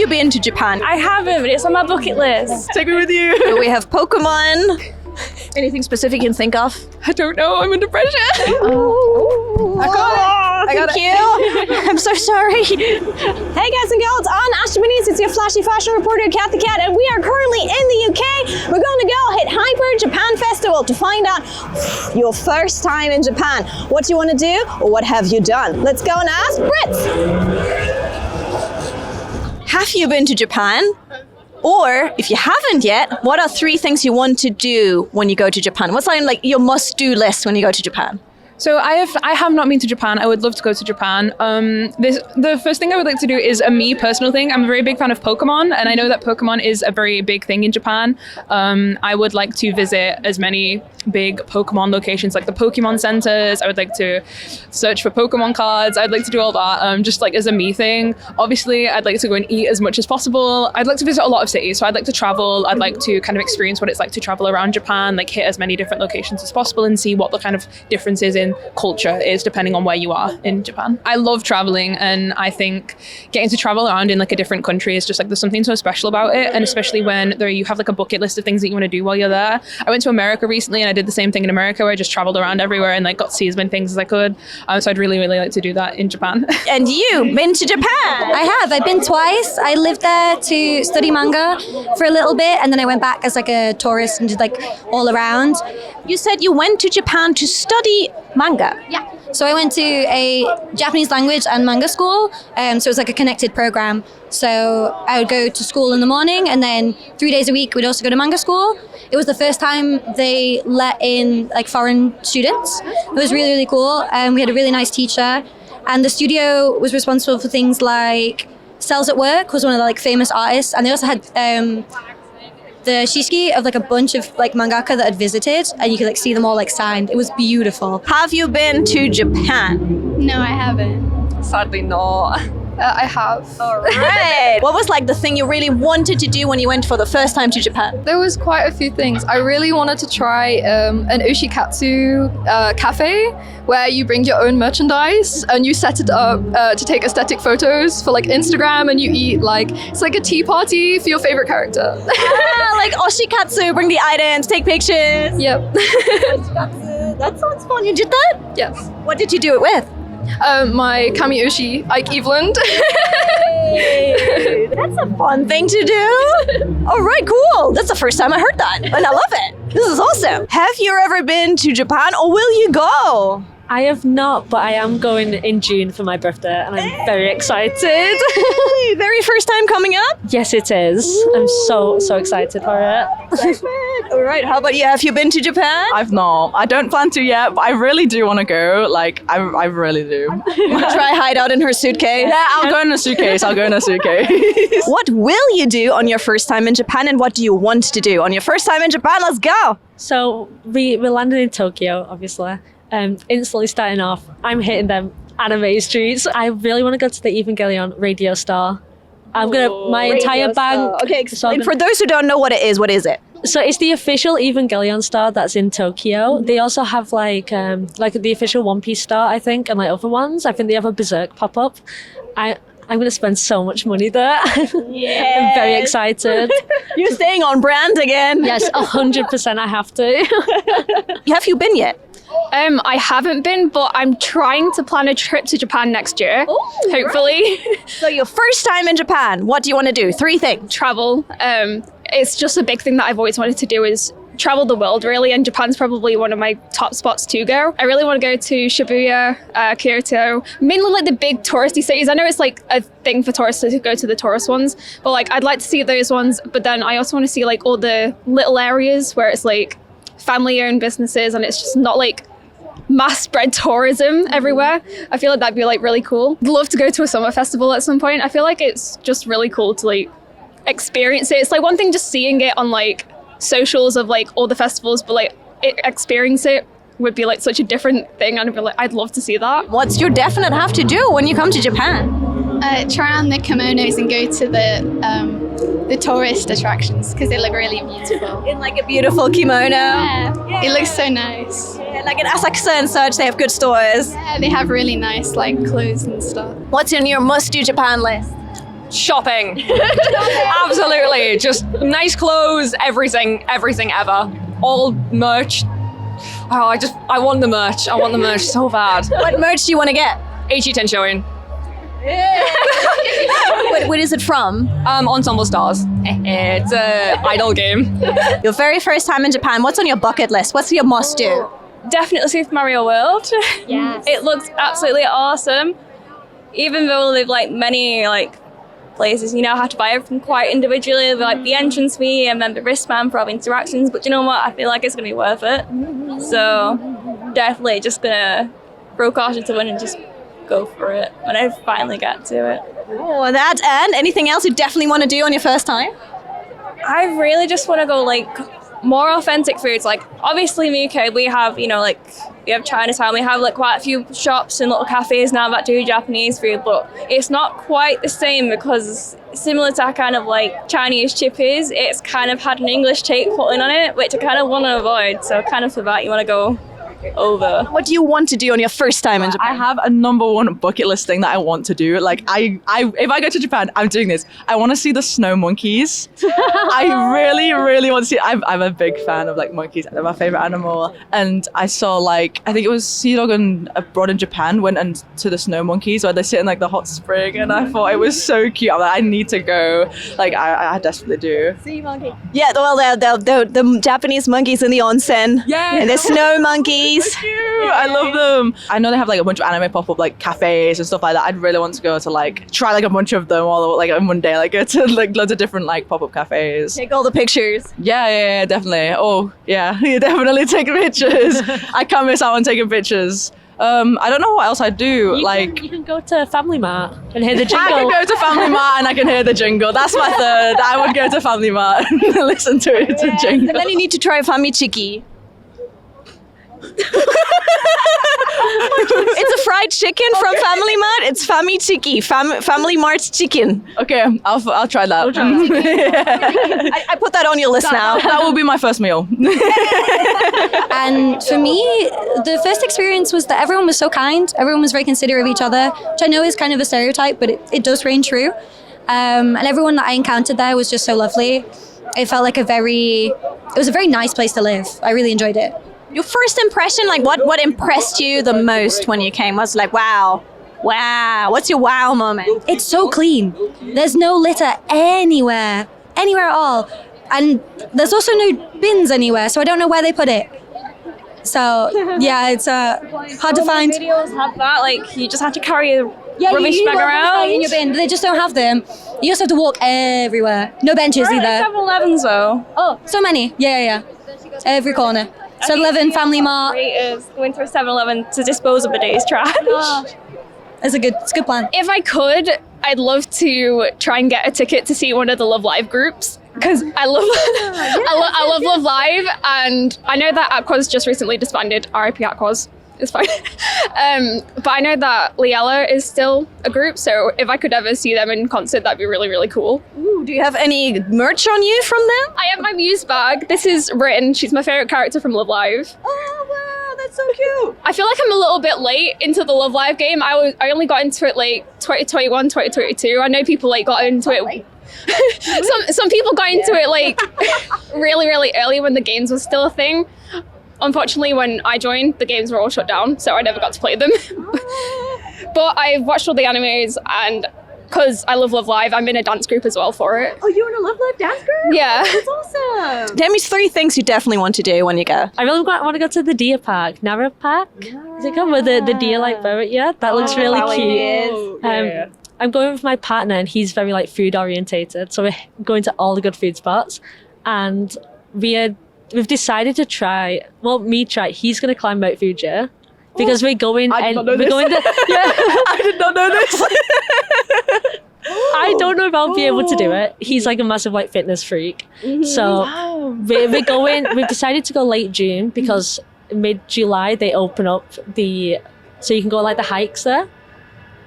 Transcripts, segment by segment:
you been to Japan? I haven't, but it's on my bucket list. Take me with you. So we have Pokemon. Anything specific you can think of? I don't know, I'm under pressure. I got it. I'm so sorry. Hey guys and girls, on Aspirations, it's your flashy fashion reporter Kat the Cat, and we are currently in the UK. We're going to go hit Hyper Japan Festival to find out your first time in Japan. What do you want to do, or what have you done? Let's go and ask Brit. Have you been to Japan? Or if you haven't yet, what are 3 things you want to do when you go to Japan? What's on like your must-do list when you go to Japan? So I have not been to Japan. I would love to go to Japan. The first thing I would like to do is a me personal thing. I'm a very big fan of Pokemon, and I know that Pokemon is a very big thing in Japan. I would like to visit as many big Pokemon locations, like the Pokemon centers. I would like to search for Pokemon cards. I'd like to do all that, just like as a me thing. Obviously, I'd like to go and eat as much as possible. I'd like to visit a lot of cities, so I'd like to travel. I'd like to kind of experience what it's like to travel around Japan, like hit as many different locations as possible and see what the kind of differences in culture is depending on where you are in Japan. I love traveling, and I think getting to travel around in like a different country is just like there's something so special about it, and especially when you have like a bucket list of things that you want to do while you're there. I went to America recently and I did the same thing in America where I just traveled around everywhere and like got to see as many things as I could. So I'd really, really like to do that in Japan. And you been to Japan? I have. I've been twice. I lived there to study manga for a little bit, and then I went back as like a tourist and did like all around. You said you went to Japan to study manga. Yeah. So I went to a Japanese language and manga school, so it was like a connected program. So I would go to school in the morning, and then 3 days a week we'd also go to manga school. It was the first time they let in like foreign students. It was really, really cool. We had a really nice teacher, and the studio was responsible for things like Cells at Work was one of the like famous artists, and they also had the shishiki of like a bunch of like mangaka that had visited, and you could like see them all like signed. It was beautiful. Have you been to Japan? No, I haven't. Sadly not. I have. All right. What was like the thing you really wanted to do when you went for the first time to Japan? There was quite a few things. I really wanted to try an Oshi Katsu cafe where you bring your own merchandise and you set it up to take aesthetic photos for like Instagram, and you eat like, it's like a tea party for your favorite character. Like Oshi Katsu, bring the items, take pictures. Yep. That sounds fun. You did that? Yes. What did you do it with? My Kami Oshi, Ike Eveland. That's a fun thing to do. All right, cool. That's the first time I heard that, and I love it. This is awesome. Have you ever been to Japan, or will you go? I have not, but I am going in June for my birthday, and I'm very excited. Very first time coming up? Yes, it is. Ooh. I'm so excited for it. All right, how about you? Have you been to Japan? I've not. I don't plan to yet, but I really do want to go. Like, I really do. Try hide out in her suitcase? Yeah, I'll go in a suitcase. What will you do on your first time in Japan, and what do you want to do on your first time in Japan? Let's go. So we landed in Tokyo, obviously. Instantly starting off, I'm hitting them anime streets. I really want to go to the Evangelion radio store. I'm gonna my entire bank. Okay, explain. For those who don't know what it is it? So it's the official Evangelion store that's in Tokyo. They also have like the official One Piece store, I think, and like other ones. I think they have a Berserk pop up. I'm going to spend so much money there. Yeah. I'm very excited. You're staying on brand again. Yes, 100% I have to. Have you been yet? I haven't been, but I'm trying to plan a trip to Japan next year, hopefully. Right. So your first time in Japan, what do you want to do? 3 things. Travel. It's just a big thing that I've always wanted to do is travel the world, really, and Japan's probably one of my top spots to go. I really want to go to Shibuya, Kyoto, mainly like the big touristy cities. I know it's like a thing for tourists to go to the tourist ones, but like I'd like to see those ones, but then I also want to see like all the little areas where it's like family-owned businesses and it's just not like mass spread tourism everywhere. I feel like that'd be like really cool. I'd love to go to a summer festival at some point. I feel like it's just really cool to like experience it. It's like one thing just seeing it on like socials of like all the festivals, but like experiencing it would be like such a different thing, and I'd be like, I'd love to see that. What's your definite have to do when you come to Japan? Try on the kimonos and go to the tourist attractions because they look really beautiful. In like a beautiful kimono. Yeah. It looks so nice. Yeah, like in Asakusa and such, they have good stores. Yeah, they have really nice like clothes and stuff. What's in your must-do Japan list? Shopping. Absolutely. Just nice clothes, everything ever. All merch. Oh, I want the merch. I want the merch so bad. What merch do you want to get? Eiichi Tenshoin. What is it from? Ensemble Stars. It's a idol game. Your very first time in Japan, what's on your bucket list? What's your must do? Definitely Super Mario World. Yes. It looks absolutely awesome. Even though they've like many like places, you now have to buy everything quite individually, like the entrance fee and then the wristband for all the interactions. But you know what? I feel like it's gonna be worth it. So definitely just gonna throw caution to win and just go for it when I finally get to it. Oh, that and anything else you definitely want to do on your first time? I really just want to go like more authentic foods. Like obviously in the UK we have, you know, like we have Chinatown, we have like quite a few shops and little cafes now that do Japanese food, but it's not quite the same because similar to kind of like Chinese chippies, it's kind of had an English take put in on it, which I kind of want to avoid. So kind of for that you want to go over. What do you want to do on your first time in Japan? I have a number one bucket list thing that I want to do. Like I if I go to Japan, I'm doing this. I want to see the snow monkeys. I really want to see. I'm a big fan of like monkeys. They're my favorite animal. And I saw like I think it was Sea Dog and Abroad in Japan went and to the snow monkeys where they sit in like the hot spring, and I thought it was so cute. I'm like, I need to go. Like I desperately do. Sea monkey. Yeah, well, the Japanese monkeys in the onsen. Yeah. And the snow monkeys. Cute. I love them. I know they have like a bunch of anime pop-up like cafes and stuff like that. I'd really want to go to like try like a bunch of them all like in one day, like go to like loads of different like pop-up cafes. Take all the pictures. Yeah, definitely. Oh yeah, you definitely take pictures. I can't miss out on taking pictures. I don't know what else I do. You can go to Family Mart and hear the jingle. I can go to Family Mart and I can hear the jingle. That's my third. I would go to Family Mart and listen to it, to jingle. And then you need to try Famichiki. It's a fried chicken from Family Mart. It's Famichiki, Family Mart's chicken. Okay, I'll try that. I put that on your list now. That will be my first meal. And for me, the first experience was that everyone was so kind. Everyone was very considerate of each other, which I know is kind of a stereotype, but it does reign true. And everyone that I encountered there was just so lovely. It felt like it was a very nice place to live. I really enjoyed it. Your first impression, like what impressed you the most when you came? Was like, wow. What's your wow moment? It's so clean. There's no litter anywhere at all. And there's also no bins anywhere, so I don't know where they put it. So yeah, it's hard to find. Videos have that, like you just have to carry a Yeah, rubbish bag around. in your bin, but they just don't have them. You just have to walk everywhere. No benches either. 7-Elevens though. Oh, so many. Yeah. Every corner. 7-Eleven, Family Mart. Great is going to a 7-Eleven to dispose of a day's trash. It's a good plan. If I could, I'd love to try and get a ticket to see one of the Love Live groups because I love I love Love Live, and I know that Aqua's just recently disbanded. RIP Aqua's. It's fine. But I know that Liella is still a group, so if I could ever see them in concert, that'd be really, really cool. Ooh, do you have any merch on you from them? I have my Muse bag. This is Brit. She's my favorite character from Love Live. Oh, wow, that's so cute. I feel like I'm a little bit late into the Love Live game. I only got into it like 2021, 2022. I know people like got into it. Some people got into it like really, really early when the games was still a thing. Unfortunately, when I joined, the games were all shut down, so I never got to play them. But I've watched all the animes, and because I love Love Live, I'm in a dance group as well for it. Oh, you're in a Love Live dance group? Yeah. That's awesome. Tell me 3 things you definitely want to do when you go. I really want to go to the deer park, Nara Park. Is it called where the deer like boat? Yeah, that looks really cute. I'm going with my partner, and he's very like food orientated, so we're going to all the good food spots, and we've decided to try. Well, he's going to climb Mount Fuji because we're going. I did not know this. I did not know this. I don't know if I'll be able to do it. He's like a massive like fitness freak. So we're going. We've decided to go late June because mid-July they open up so you can go like the hikes there.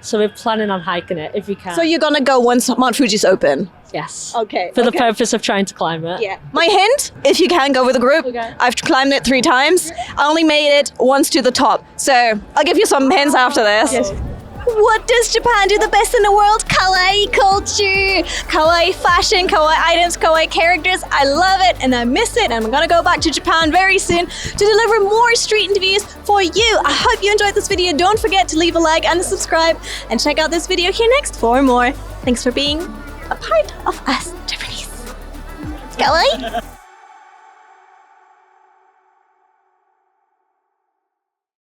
So we're planning on hiking it if we can. So you're gonna go once Mount Fuji's open? Yes. Okay. For the purpose of trying to climb it. Yeah. My hint, if you can go with a group, I've climbed it 3 times. I only made it once to the top. So I'll give you some hints after this. Yes. What does Japan do the best in the world? Kawaii culture, kawaii fashion, kawaii items, kawaii characters. I love it and I miss it, and I'm gonna go back to Japan very soon to deliver more street interviews for you. I hope you enjoyed this video. Don't forget to leave a like and subscribe, and check out this video here next for more. Thanks for being a part of us Japanese. Kawaii!